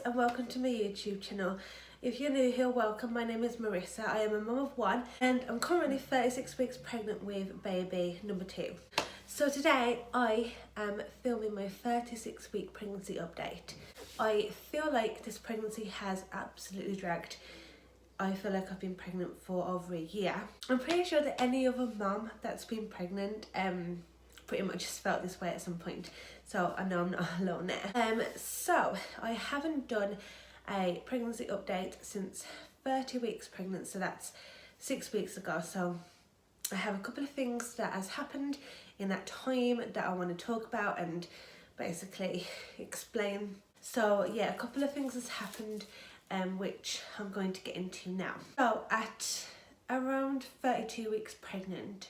and welcome to my YouTube channel. If you're new here, welcome. My name is Marissa. I am a mum of one and I'm currently 36 weeks pregnant with baby number 2. So today I am filming my 36-week pregnancy update. I feel like this pregnancy has absolutely dragged. I feel like I've been pregnant for over a year. I'm pretty sure that any other mum that's been pregnant pretty much just felt this way at some point, so I know I'm not alone there. So I haven't done a pregnancy update since 30 weeks pregnant, so that's 6 weeks ago. So I have a couple of things that has happened in that time that I want to talk about and basically explain. So yeah, a couple of things has happened which I'm going to get into now. So at around 32 weeks pregnant,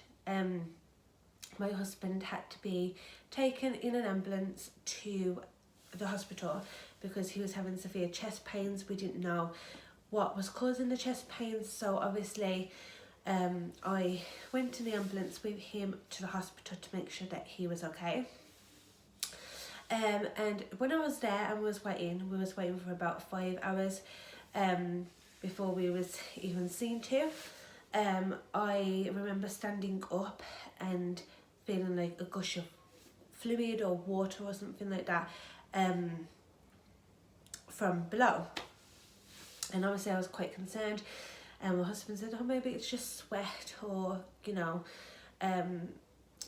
my husband had to be taken in an ambulance to the hospital because he was having severe chest pains. We didn't know what was causing the chest pains, so obviously I went in the ambulance with him to the hospital to make sure that he was okay. And when I was there and we was waiting for about 5 hours before we was even seen to. I remember standing up and feeling like a gush of fluid or water or something like that from below, and obviously I was quite concerned, and my husband said, oh, maybe it's just sweat or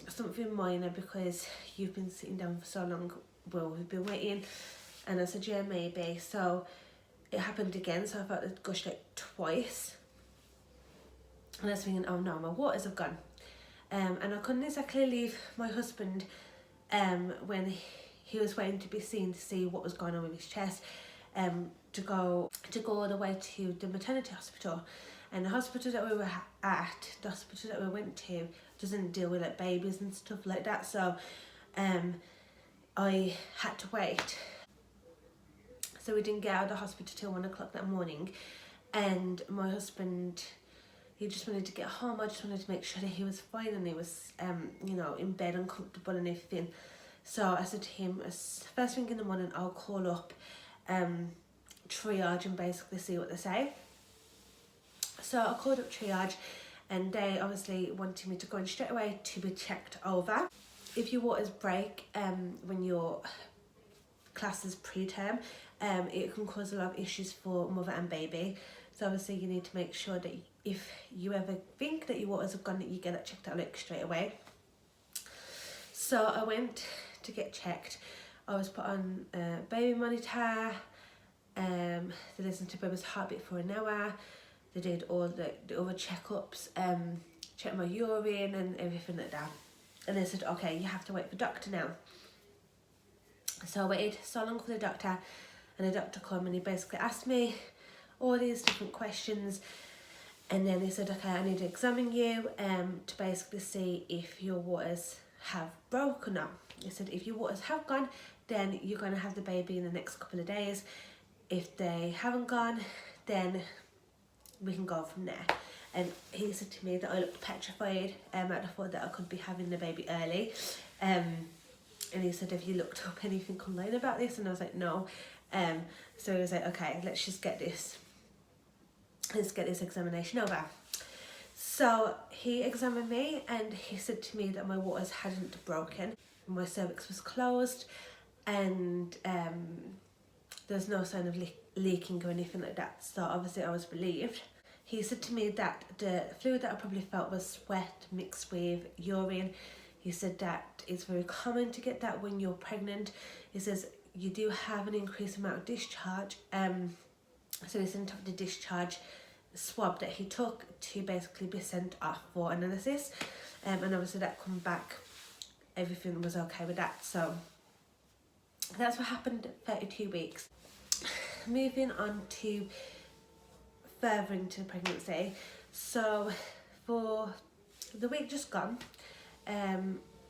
something minor because you've been sitting down for so long. Well, we've been waiting. And I said, yeah, maybe. So it happened again, so I felt it gush like twice, and I was thinking, oh no, my waters have gone. And I couldn't exactly leave my husband when he was waiting to be seen to see what was going on with his chest, to go all the way to the maternity hospital. And the hospital that we were at, the hospital that we went to, doesn't deal with like babies and stuff like that. So I had to wait. So we didn't get out of the hospital till 1 o'clock that morning, and my husband, he just wanted to get home. I just wanted to make sure that he was fine and he was, in bed and comfortable and everything. So I said to him, first thing in the morning, I'll call up triage and basically see what they say. So I called up triage, and they obviously wanted me to go in straight away to be checked over. If your waters break when your class is preterm, it can cause a lot of issues for mother and baby. So obviously you need to make sure that if you ever think that your waters have gone, that you get it checked out like straight away. So I went to get checked. I was put on a baby monitor. They listened to baby's heartbeat for an hour. They did all the other checkups, checked my urine and everything like that. And they said, okay, you have to wait for doctor now. So I waited so long for the doctor, and the doctor came and he basically asked me all these different questions, and then he said, okay, I need to examine you to basically see if your waters have broke or not. He said, if your waters have gone, then you're going to have the baby in the next couple of days. If they haven't gone, then we can go from there. And he said to me that I looked petrified, and I thought that I could be having the baby early. And he said, have you looked up anything online about this? And I was like, no. So he was like, okay, let's get this examination over. So he examined me, and he said to me that my waters hadn't broken. My cervix was closed, and there's no sign of leaking or anything like that. So obviously I was relieved. He said to me that the fluid that I probably felt was sweat mixed with urine. He said that it's very common to get that when you're pregnant. He says you do have an increased amount of discharge. So he sent off the discharge swab that he took to basically be sent off for analysis. And obviously that come back, everything was okay with that. So that's what happened at 32 weeks. Moving on to further into the pregnancy. So for the week just gone,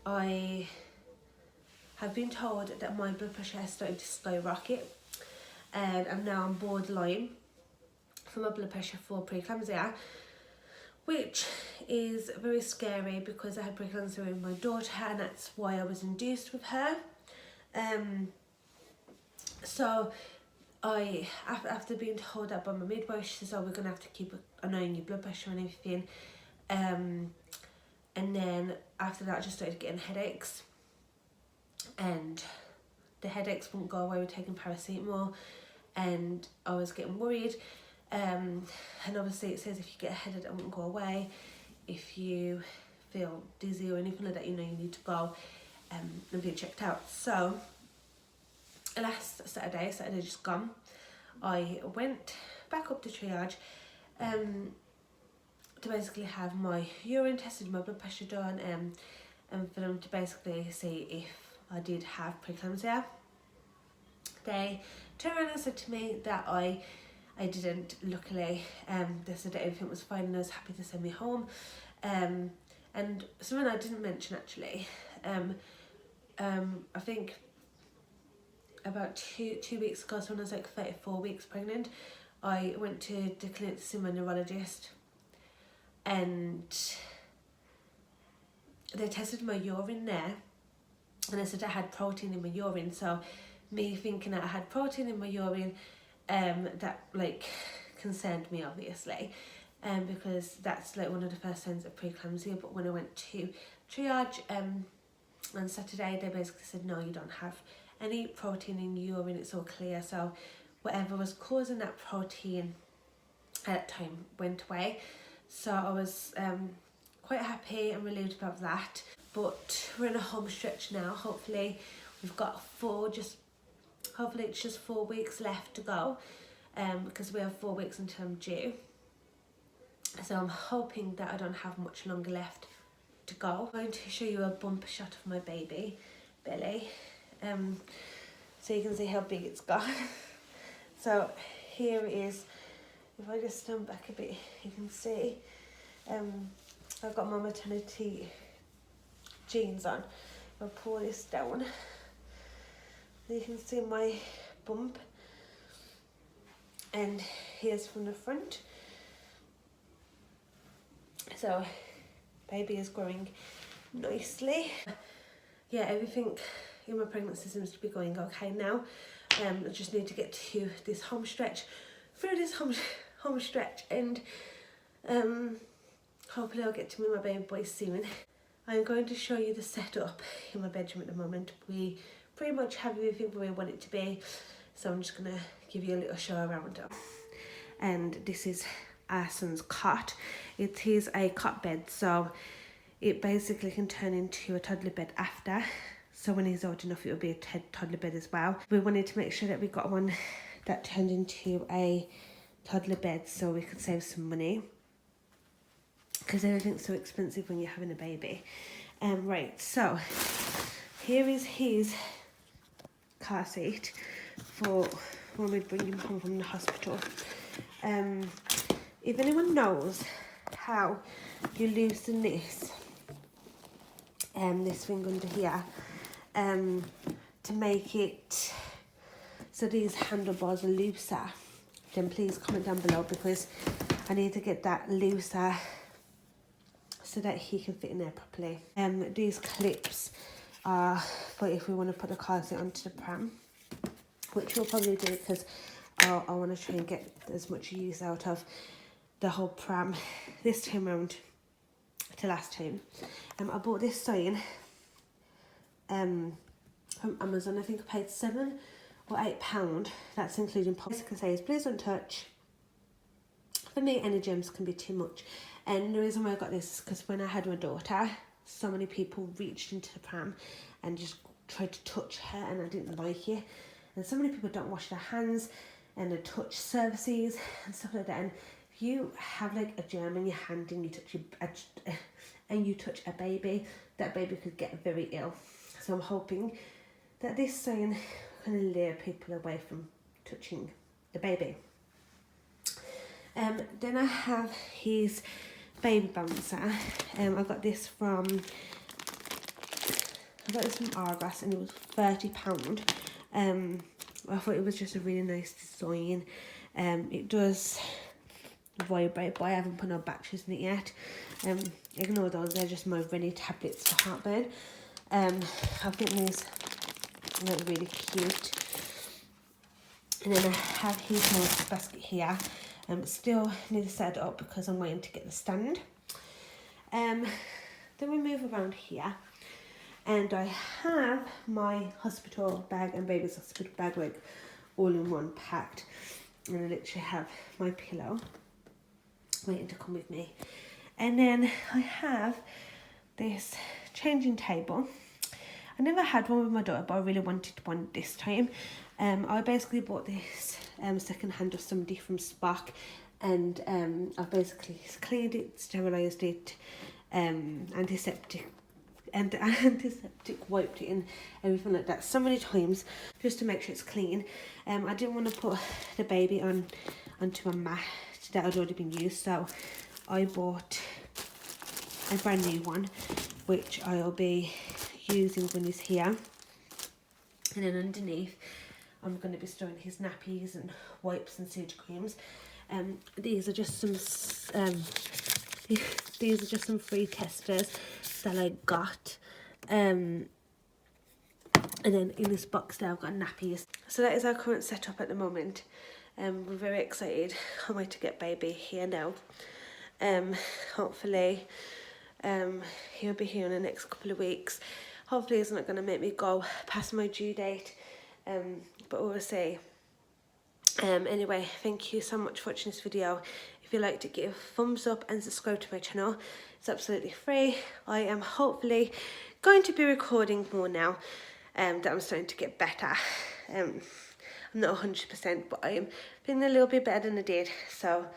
I have been told that my blood pressure has started to skyrocket, and I'm now on borderline for my blood pressure for preeclampsia, which is very scary because I had preeclampsia with my daughter, and that's why I was induced with her. So after being told that by my midwife, she says, oh, we're going to have to keep an eye on your blood pressure and everything. And then after that I just started getting headaches, and the headaches wouldn't go away with taking paracetamol, and I was getting worried. And obviously it says if you get a headache that won't go away, if you feel dizzy or anything like that, you know you need to go and be checked out. So last Saturday just gone, I went back up to triage to basically have my urine tested, my blood pressure done, and for them to basically see if I did have preeclampsia. They turned around and said to me that I didn't, luckily. They said that everything was fine and I was happy to send me home. And something I didn't mention actually, I think about two weeks ago, so when I was like 34 weeks pregnant, I went to the clinic to see my neurologist, and they tested my urine there, and they said I had protein in my urine. So me thinking that I had protein in my urine, that like concerned me obviously, because that's like one of the first signs of preeclampsia. But when I went to triage on Saturday, they basically said no, you don't have any protein in your urine, it's all clear. So whatever was causing that protein at that time went away. So I was quite happy and relieved about that. But we're in a home stretch now. Hopefully we've got hopefully it's just 4 weeks left to go, because we have 4 weeks until I'm due. So I'm hoping that I don't have much longer left to go. I'm going to show you a bumper shot of my baby belly, so you can see how big it's got. So here it is. If I just stand back a bit, you can see I've got my maternity jeans on. I'll pull this down, you can see my bump, and here's from the front. So baby is growing nicely. Yeah, everything in my pregnancy seems to be going okay now. I just need to get to this home stretch, through this home stretch, and hopefully I'll get to meet my baby boy soon. I'm going to show you the setup in my bedroom at the moment. We pretty much have everything where we want it to be, so I'm just gonna give you a little show around. And this is our son's cot. It is a cot bed, so it basically can turn into a toddler bed after. So when he's old enough, it will be a toddler bed as well. We wanted to make sure that we got one that turned into a toddler bed so we could save some money, because everything's so expensive when you're having a baby. Right, so here is his car seat for when we bring him home from the hospital. If anyone knows how you loosen this thing under here, to make it so these handlebars are looser, then please comment down below, because I need to get that looser so that he can fit in there properly. These clips are for if we want to put the car seat onto the pram, which we'll probably do, because I want to try and get as much use out of the whole pram this time round to last time. I bought this sign from Amazon. I think I paid £7 or £8. That's including post. It says please don't touch. For me, any germs can be too much. And the reason why I got this is because when I had my daughter, so many people reached into the pram and just tried to touch her, and I didn't like it. And so many people don't wash their hands, and they touch surfaces and stuff like that. And if you have like a germ in your hand and you touch a baby, that baby could get very ill. So I'm hoping that this sign can lure people away from touching the baby. Then I have his baby bouncer. I got this from Argos, and it was £30. I thought it was just a really nice design. It does vibrate, but I haven't put no batteries in it yet. Ignore those, they're just my ready tablets for heartburn. I think these look really cute. And then I have his nose basket here. Still need to set it up because I'm waiting to get the stand. Then we move around here, and I have my hospital bag and baby's hospital bag like all in one packed. And I literally have my pillow waiting to come with me. And then I have this changing table. I never had one with my daughter, but I really wanted one this time. I basically bought this second hand of somebody from Spock, and I basically cleaned it, sterilised it, antiseptic wiped it and everything like that so many times just to make sure it's clean. I didn't want to put the baby onto a mat that had already been used, so I bought a brand new one which I'll be using when he's here. And then underneath I'm going to be storing his nappies and wipes and sewage creams. These are just some free testers that I got. And then in this box there I've got nappies. So that is our current setup at the moment. We're very excited. Can't wait to get baby here now. Hopefully he'll be here in the next couple of weeks. Hopefully it's not going to make me go past my due date, but we'll see. Anyway, thank you so much for watching this video. If you liked it, give a thumbs up and subscribe to my channel. It's absolutely free. I am hopefully going to be recording more now that I'm starting to get better. I'm not 100%, but I am feeling a little bit better than I did. So